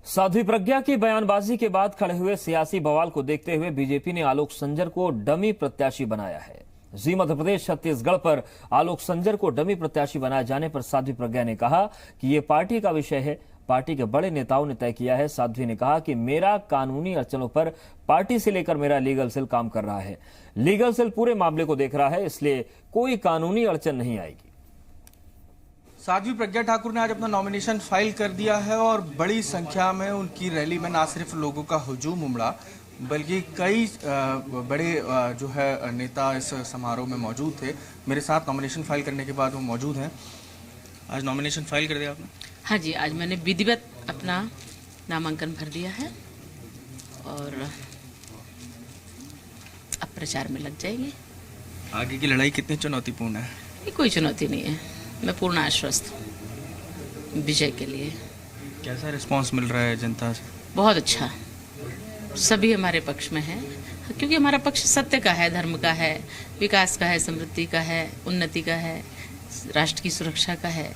साध्वी प्रज्ञा की बयानबाजी के बाद खड़े हुए सियासी बवाल को देखते हुए बीजेपी ने आलोक संजर को डमी प्रत्याशी बनाया है। जी मध्य प्रदेश छत्तीसगढ़ पर आलोक संजर को डमी प्रत्याशी बनाए जाने पर साध्वी प्रज्ञा ने कहा कि ये पार्टी का विषय है। पार्टी के बड़े नेताओं ने तय किया है। साध्वी ने कहा कि मेरा कानूनी अड़चनों पर पार्टी से लेकर मेरा लीगल सेल काम कर रहा है। लीगल सेल पूरे मामले को देख रहा है, इसलिए कोई कानूनी अड़चन नहीं आएगी। साध्वी प्रज्ञा ठाकुर ने आज अपना नॉमिनेशन फाइल कर दिया है और बड़ी संख्या में उनकी रैली में ना सिर्फ लोगों का हुजूम उमड़ा, बल्कि कई बड़े जो है नेता इस समारोह में मौजूद थे। मेरे साथ नॉमिनेशन फाइल करने के बाद वो मौजूद हैं। आज नॉमिनेशन फाइल कर दिया आपने? हाँ जी, आज मैंने विधिवत अपना नामांकन भर दिया है और अब प्रचार में लग जाएंगे। आगे की लड़ाई कितनी चुनौतीपूर्ण है? ये कोई चुनौती नहीं है, मैं पूर्ण आश्वस्त हूँ विजय के लिए। कैसा रिस्पांस मिल रहा है जनता से? बहुत अच्छा, सभी हमारे पक्ष में है, क्योंकि हमारा पक्ष सत्य का है, धर्म का है, विकास का है, समृद्धि का है, उन्नति का है, राष्ट्र की सुरक्षा का है,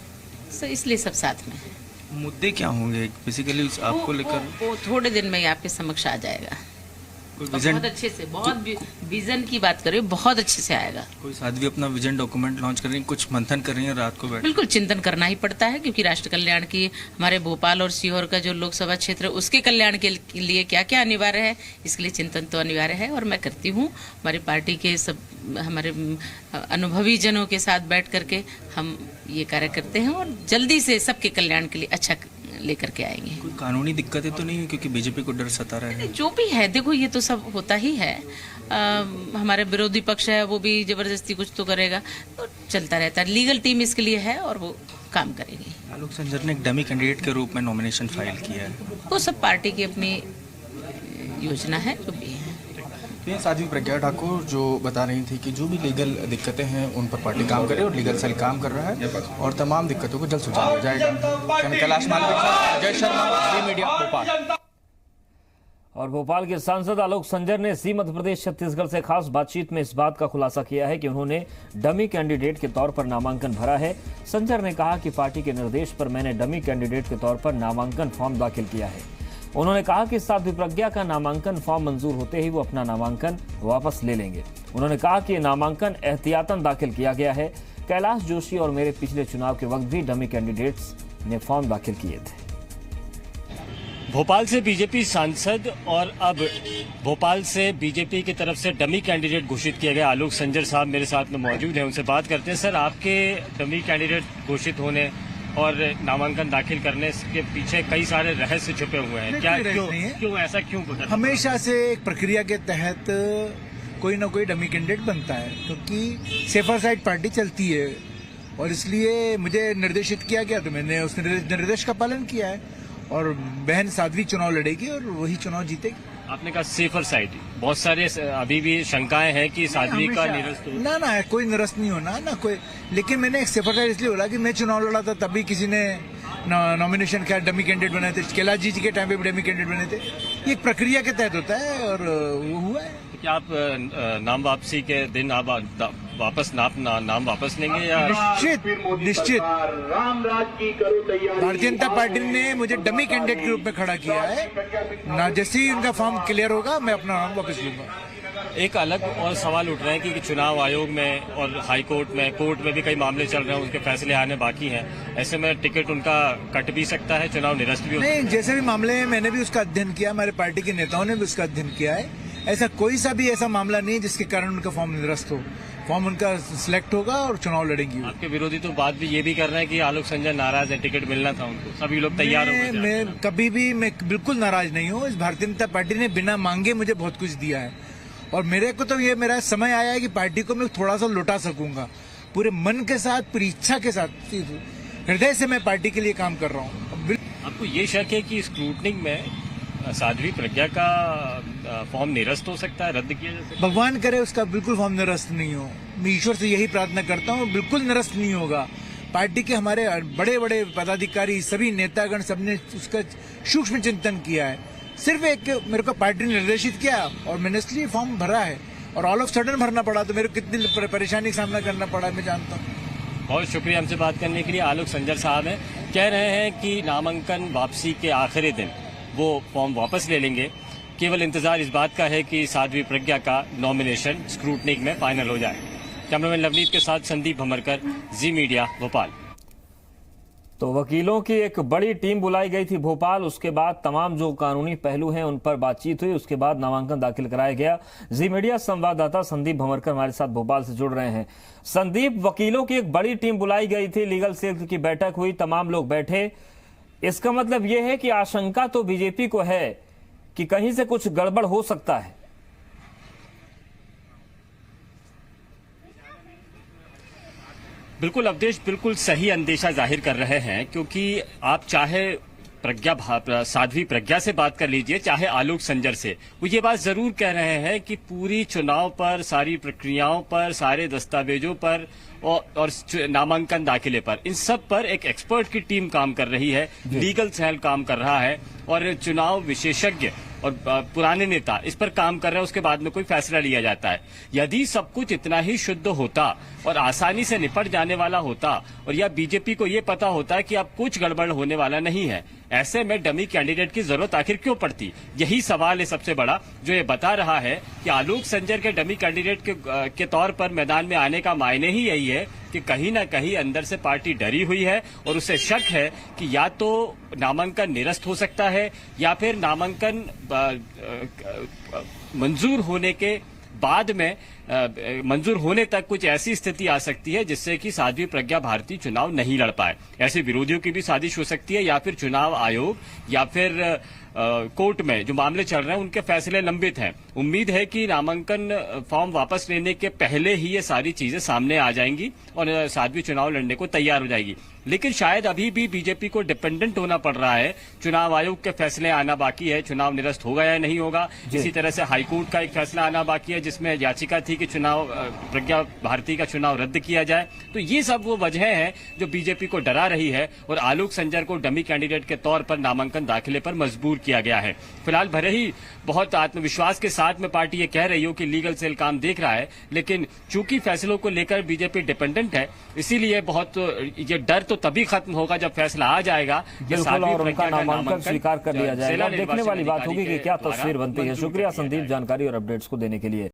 इसलिए सब साथ में है। मुद्दे क्या होंगे बेसिकली आपको लेकर? वो थोड़े दिन में ही आपके समक्ष आ जाएगा। बहुत अच्छे से, बहुत विजन की बात करें, बहुत अच्छे से आएगा। कोई साध्वी अपना विजन डॉक्यूमेंट लॉन्च कर रही है, कुछ मंथन कर रही है रात को बैठ? बिल्कुल, चिंतन करना ही पड़ता है, क्योंकि राष्ट्र कल्याण की हमारे भोपाल और सीहोर का जो लोकसभा क्षेत्र है उसके कल्याण के लिए क्या क्या अनिवार्य है, इसके लिए चिंतन तो अनिवार्य है और मैं करती हूँ। हमारी पार्टी के सब हमारे अनुभवी जनों के साथ बैठ करके हम ये कार्य करते हैं और जल्दी से सबके कल्याण के लिए अच्छा लेकर के आएंगे। कोई कानूनी दिक्कतें तो नहीं है, क्योंकि बीजेपी को डर सता रहा है? जो भी है, देखो ये तो सब होता ही है। हमारे विरोधी पक्ष है, वो भी जबरदस्ती कुछ तो करेगा, तो चलता रहता है। लीगल टीम इसके लिए है और वो काम करेगी। आलोक संजर ने एक डमी कैंडिडेट के रूप में नॉमिनेशन फाइल किया है। वो सब पार्टी की अपनी योजना है, जो भी है। ये साध्वी प्रज्ञा ठाकुर जो बता रही थी कि जो भी लीगल दिक्कतें हैं उन पर पार्टी काम करे और लीगल सेल काम कर रहा है और तमाम दिक्कतों को जल्द सुलझाया जाएगा। कैलाश मालवीय, जय शर्मा, जी मीडिया, भोपाल। और भोपाल के सांसद आलोक संजर ने जी मध्य प्रदेश छत्तीसगढ़ से खास बातचीत में इस बात का खुलासा किया है कि उन्होंने डमी कैंडिडेट के तौर पर नामांकन भरा है। संजर ने कहा कि पार्टी के निर्देश पर मैंने डमी कैंडिडेट के तौर पर नामांकन फॉर्म दाखिल किया है। उन्होंने कहा कि साध्वी प्रज्ञा का नामांकन फॉर्म मंजूर होते ही वो अपना नामांकन वापस ले लेंगे। उन्होंने कहा कि नामांकन एहतियातन दाखिल किया गया है। कैलाश जोशी और मेरे पिछले चुनाव के वक्त भी डमी कैंडिडेट्स ने फॉर्म दाखिल किए थे। भोपाल से बीजेपी सांसद और अब भोपाल से बीजेपी की तरफ से डमी कैंडिडेट घोषित किए गए आलोक संजर साहब मेरे साथ में मौजूद हैं। उनसे बात करते हैं। सर, आपके डमी कैंडिडेट घोषित होने और नामांकन दाखिल करने के पीछे कई सारे रहस्य छुपे हुए हैं, क्या क्यों ऐसा क्यों? हमेशा से एक प्रक्रिया के तहत कोई ना कोई डमी कैंडिडेट बनता है, क्योंकि सेफर साइड पार्टी चलती है और इसलिए मुझे निर्देशित किया गया तो मैंने उस निर्देश का पालन किया है और बहन साध्वी चुनाव लड़ेगी और वही चुनाव जीतेगी। आपने कहा सेफर साइड, बहुत सारे अभी भी शंकाएं हैं कि साध्वी का निरस्त हो। ना कोई निरस्त नहीं होना ना कोई, लेकिन मैंने एक सेफर साइड इसलिए बोला कि मैं चुनाव लड़ा था तभी किसी ने नॉमिनेशन किया, डमी कैंडिडेट बनाए थे। कैलाश जी के टाइम पे भी डमी कैंडिडेट बने थे। ये एक प्रक्रिया के तहत होता है और वो हुआ है। क्या आप नाम वापसी के दिन आप वापस नाम वापस लेंगे या? निश्चित। भारतीय जनता पार्टी ने मुझे डमी कैंडिडेट के रूप में खड़ा किया है ना। जैसे ही उनका फॉर्म क्लियर होगा मैं अपना नाम वापस लूंगा। एक अलग और सवाल उठ रहे हैं कि चुनाव आयोग में और हाई कोर्ट में, कोर्ट में भी कई मामले चल रहे हैं, उसके फैसले आने बाकी हैं। ऐसे में टिकट उनका कट भी सकता है, चुनाव निरस्त भी हो सकता है। नहीं, जैसे भी मामले हैं मैंने भी उसका अध्ययन किया, हमारे पार्टी के नेताओं ने भी उसका अध्ययन किया है। ऐसा कोई सा भी ऐसा मामला नहीं जिसके कारण उनका फॉर्म निरस्त हो। फॉर्म उनका सिलेक्ट होगा और चुनाव लड़ेंगी। आपके विरोधी तो बात भी ये भी कर रहे हैं कि आलोक संजय नाराज है, टिकट मिलना था उनको, सभी लोग तैयार हो गए। मैं बिल्कुल नाराज नहीं हूँ। इस भारतीय जनता पार्टी ने बिना मांगे मुझे बहुत कुछ दिया है और मेरे को तो ये मेरा समय आया है कि पार्टी को मैं थोड़ा सा लौटा सकूंगा। पूरे मन के साथ, पूरी इच्छा के साथ, हृदय से मैं पार्टी के लिए काम कर रहा हूँ। आपको ये शक है कि स्क्रूटनी में साध्वी प्रज्ञा का फॉर्म निरस्त हो सकता है, रद्द किया जा सकता है? भगवान करे उसका बिल्कुल फॉर्म निरस्त नहीं हो। मैं ईश्वर से यही प्रार्थना करता हूँ, बिल्कुल निरस्त नहीं होगा। पार्टी के हमारे बड़े बड़े पदाधिकारी, सभी नेतागण, सबने उसका सूक्ष्म चिंतन किया है। सिर्फ एक मेरे को पार्टी ने निर्देशित किया और मैंने इसलिए फॉर्म भरा है और ऑल ऑफ सडन भरना पड़ा तो मेरे को कितनी परेशानी का सामना करना पड़ा मैं जानता हूँ। बहुत शुक्रिया हमसे बात करने के लिए। आलोक संजर साहब हैं, कह रहे हैं कि नामांकन वापसी के आखिरी दिन वो फॉर्म वापस ले लेंगे। केवल इंतजार इस बात का है कि साध्वी प्रज्ञा का नॉमिनेशन स्क्रूटनी में फाइनल हो जाए। कैमरामैन लवनीत के साथ संदीप भमरकर, जी मीडिया, भोपाल। तो वकीलों की एक बड़ी टीम बुलाई गई थी भोपाल। उसके बाद तमाम जो कानूनी पहलू हैं उन पर बातचीत हुई। उसके बाद नामांकन दाखिल कराया गया। जी मीडिया संवाददाता संदीप भमरकर हमारे साथ भोपाल से जुड़ रहे हैं। संदीप, वकीलों की एक बड़ी टीम बुलाई गई थी, लीगल सेल की बैठक हुई, तमाम लोग बैठे। इसका मतलब यह है कि आशंका तो बीजेपी को है कि कहीं से कुछ गड़बड़ हो सकता है। बिल्कुल अवधेश, बिल्कुल सही अंदेशा जाहिर कर रहे हैं, क्योंकि आप चाहे साध्वी प्रज्ञा से बात कर लीजिए, चाहे आलोक संजर से, वो ये बात जरूर कह रहे हैं कि पूरी चुनाव पर, सारी प्रक्रियाओं पर, सारे दस्तावेजों पर और नामांकन दाखिले पर, इन सब पर एक एक्सपर्ट की टीम काम कर रही है, लीगल सेल काम कर रहा है और चुनाव विशेषज्ञ और पुराने नेता इस पर काम कर रहे हैं। उसके बाद में कोई फैसला लिया जाता है। यदि सब कुछ इतना ही शुद्ध होता और आसानी से निपट जाने वाला होता और या बीजेपी को ये पता होता कि अब कुछ गड़बड़ होने वाला नहीं है, ऐसे में डमी कैंडिडेट की जरूरत आखिर क्यों पड़ती? यही सवाल है सबसे बड़ा, जो ये बता रहा है कि आलोक संजर के डमी कैंडिडेट के तौर पर मैदान में आने का मायने ही यही है कि कहीं ना कहीं अंदर से पार्टी डरी हुई है और उसे शक है कि या तो नामांकन निरस्त हो सकता है या फिर नामांकन मंजूर होने के बाद में मंजूर होने तक कुछ ऐसी स्थिति आ सकती है जिससे कि साध्वी प्रज्ञा भारती चुनाव नहीं लड़ पाए। ऐसे विरोधियों की भी साजिश हो सकती है या फिर चुनाव आयोग या फिर कोर्ट में जो मामले चल रहे हैं उनके फैसले लंबित हैं। उम्मीद है कि नामांकन फॉर्म वापस लेने के पहले ही ये सारी चीजें सामने आ जाएंगी और साध्वी चुनाव लड़ने को तैयार हो जाएगी। लेकिन शायद अभी भी बीजेपी को डिपेंडेंट होना पड़ रहा है। चुनाव आयोग के फैसले आना बाकी है, चुनाव निरस्त होगा या नहीं होगा। इसी तरह से हाईकोर्ट का एक फैसला आना बाकी है जिसमें याचिका थी कि चुनाव प्रज्ञा भारती का चुनाव रद्द किया जाए। तो ये सब वो वजह है जो बीजेपी को डरा रही है और आलोक संजर को डमी कैंडिडेट के तौर पर नामांकन दाखिले पर मजबूर किया गया है। फिलहाल भले ही बहुत आत्मविश्वास के साथ में पार्टी ये कह रही हो कि लीगल सेल काम देख रहा है, लेकिन चूंकि फैसलों को लेकर बीजेपी डिपेंडेंट है, इसीलिए बहुत ये डर तो तभी खत्म होगा जब फैसला आ जाएगा। बिल्कुल, और उनका नामांकन स्वीकार कर लिया जाएगा। देखने वाली बात होगी कि क्या तस्वीर बनती है। शुक्रिया संदीप जानकारी और अपडेट्स को देने के लिए।